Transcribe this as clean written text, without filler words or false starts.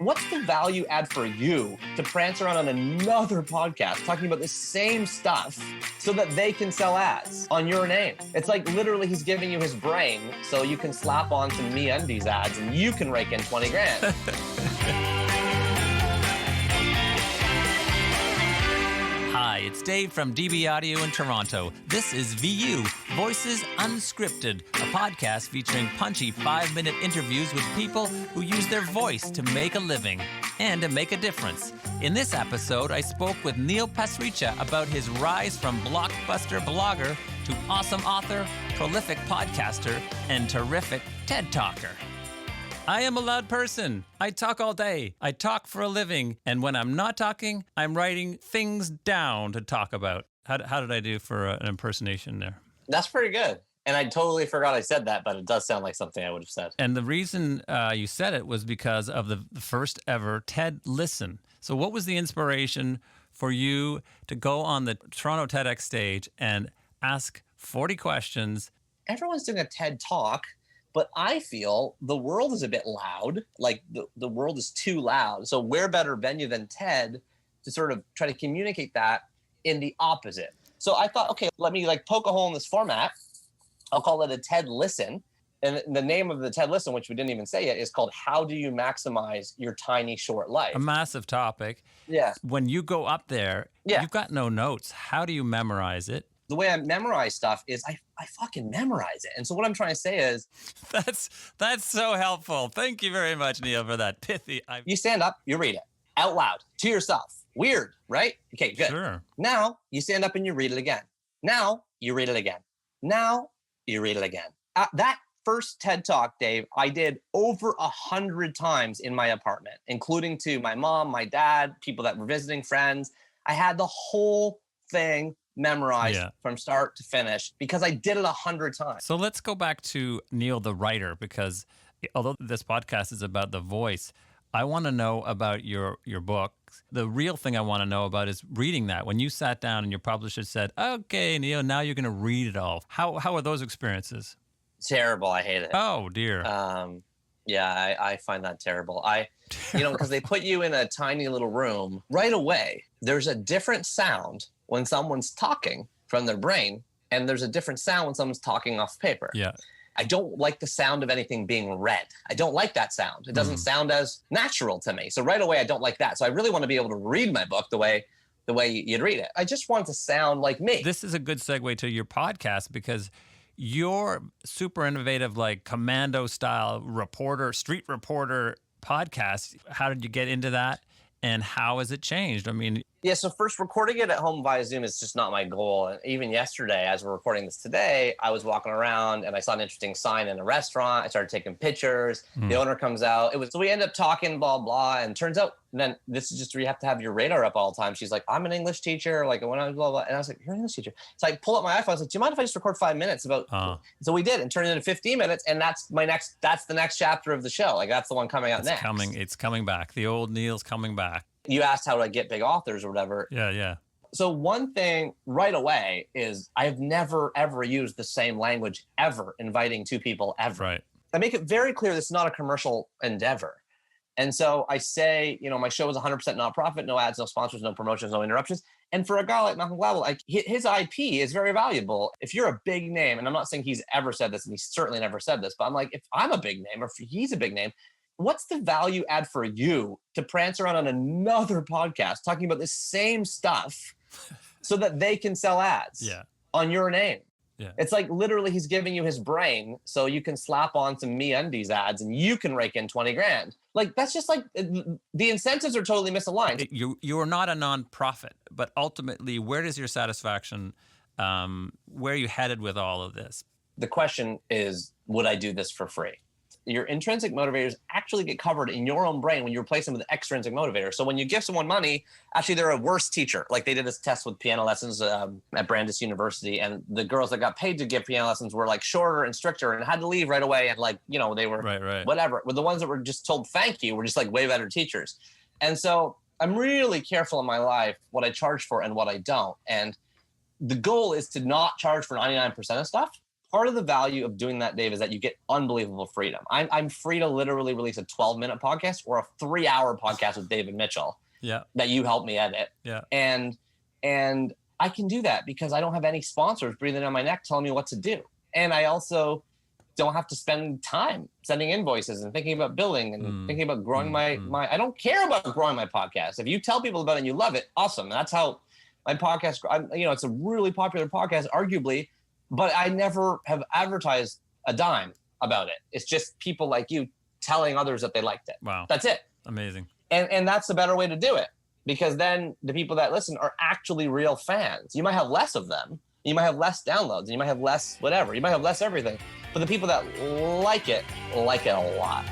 What's the value add for you to prance around on another podcast talking about the same stuff so that they can sell ads on your name? It's like literally he's giving you his brain so you can slap on some MeUndies ads and you can rake in 20 grand. Hi, it's Dave from DB Audio in Toronto. This is VU, Voices Unscripted, a podcast featuring punchy 5-minute interviews with people who use their voice to make a living and to make a difference. In this episode, I spoke with Neil Pasricha about his rise from blockbuster blogger to awesome author, prolific podcaster, and terrific TED Talker. I am a loud person. I talk all day. I talk for a living. And when I'm not talking, I'm writing things down to talk about. How did I do for an impersonation there? That's pretty good. And I totally forgot I said that, but it does sound like something I would have said. And the reason you said it was because of the first ever TED Listen. So what was the inspiration for you to go on the Toronto TEDx stage and ask 40 questions? Everyone's doing a TED Talk. But I feel the world is a bit loud, like the world is too loud. So where better venue than TED to sort of try to communicate that in the opposite. So I thought, okay, let me poke a hole in this format. I'll call it a TED Listen. And the name of the TED Listen, which we didn't even say yet, is called How Do You Maximize Your Tiny Short Life? A massive topic. Yeah. When you go up there, you've got no notes. How do you memorize it? The way I memorize stuff is I fucking memorize it. And so what I'm trying to say is... That's so helpful. Thank you very much, Neil, for that pithy... You stand up, you read it out loud to yourself. Weird, right? Okay, good. Sure. Now you stand up and you read it again. Now you read it again. Now you read it again. That first TED Talk, Dave, I did over 100 times in my apartment, including to my mom, my dad, people that were visiting, friends. I had the whole thing memorized from start to finish because I did it 100 times. So let's go back to Neil the writer, because although this podcast is about the voice, I want to know about your book. The real thing I want to know about is reading that. When you sat down and your publisher said, okay, Neil, now you're going to read it all. How are those experiences? Terrible. I hate it. Oh, dear. Yeah, I find that terrible. Because they put you in a tiny little room right away. There's a different sound when someone's talking from their brain, and there's a different sound when someone's talking off paper. Yeah. I don't like the sound of anything being read. I don't like that sound. It doesn't sound as natural to me. So right away, I don't like that. So I really want to be able to read my book the way you'd read it. I just want it to sound like me. This is a good segue to your podcast, because your super innovative, commando style street reporter podcast, how did you get into that? And how has it changed? I mean... Yeah, so first, recording it at home via Zoom is just not my goal. And even yesterday, as we're recording this today, I was walking around and I saw an interesting sign in a restaurant. I started taking pictures. The owner comes out. So we end up talking, blah, blah. And turns out, then this is just where you have to have your radar up all the time. She's like, I'm an English teacher. When I was blah, blah. And I was like, you're an English teacher. So I pull up my iPhone. I was like, do you mind if I just record 5 minutes about... So we did, and turned it into 15 minutes. And that's the next chapter of the show. That's the one coming out next. It's coming back. The old Neil's coming back. You asked how do I get big authors or whatever. Yeah. So one thing right away is I've never, ever used the same language ever, inviting two people ever. Right. I make it very clear this is not a commercial endeavor. And so I say, my show is 100% nonprofit, no ads, no sponsors, no promotions, no interruptions. And for a guy like Malcolm Gladwell, his IP is very valuable. If you're a big name, and I'm not saying he's ever said this, and he's certainly never said this, but I'm like, if I'm a big name or if he's a big name, what's the value add for you to prance around on another podcast talking about the same stuff so that they can sell ads on your name? Yeah. It's like literally he's giving you his brain so you can slap on some MeUndies ads and you can rake in 20 grand. That's just the incentives are totally misaligned. You are not a nonprofit, but ultimately, where does your satisfaction, where are you headed with all of this? The question is, would I do this for free? Your intrinsic motivators actually get covered in your own brain when you replace them with extrinsic motivators. So when you give someone money, actually they're a worse teacher. They did this test with piano lessons at Brandeis University, and the girls that got paid to give piano lessons were shorter and stricter and had to leave right away. And they were right. whatever. But the ones that were just told thank you were just way better teachers. And so I'm really careful in my life what I charge for and what I don't. And the goal is to not charge for 99% of stuff. part of the value of doing that, Dave, is that you get unbelievable freedom. I'm free to literally release a 12-minute podcast or a 3-hour podcast with David Mitchell that you helped me edit. Yeah. And I can do that because I don't have any sponsors breathing down my neck telling me what to do. And I also don't have to spend time sending invoices and thinking about billing and thinking about growing my I don't care about growing my podcast. If you tell people about it and you love it, awesome. And that's how my podcast, it's a really popular podcast, arguably, but I never have advertised a dime about it. It's just people like you telling others that they liked it. Wow. That's it. Amazing. And that's the better way to do it, because then the people that listen are actually real fans. You might have less of them. You might have less downloads, and you might have less whatever. You might have less everything. But the people that like it a lot.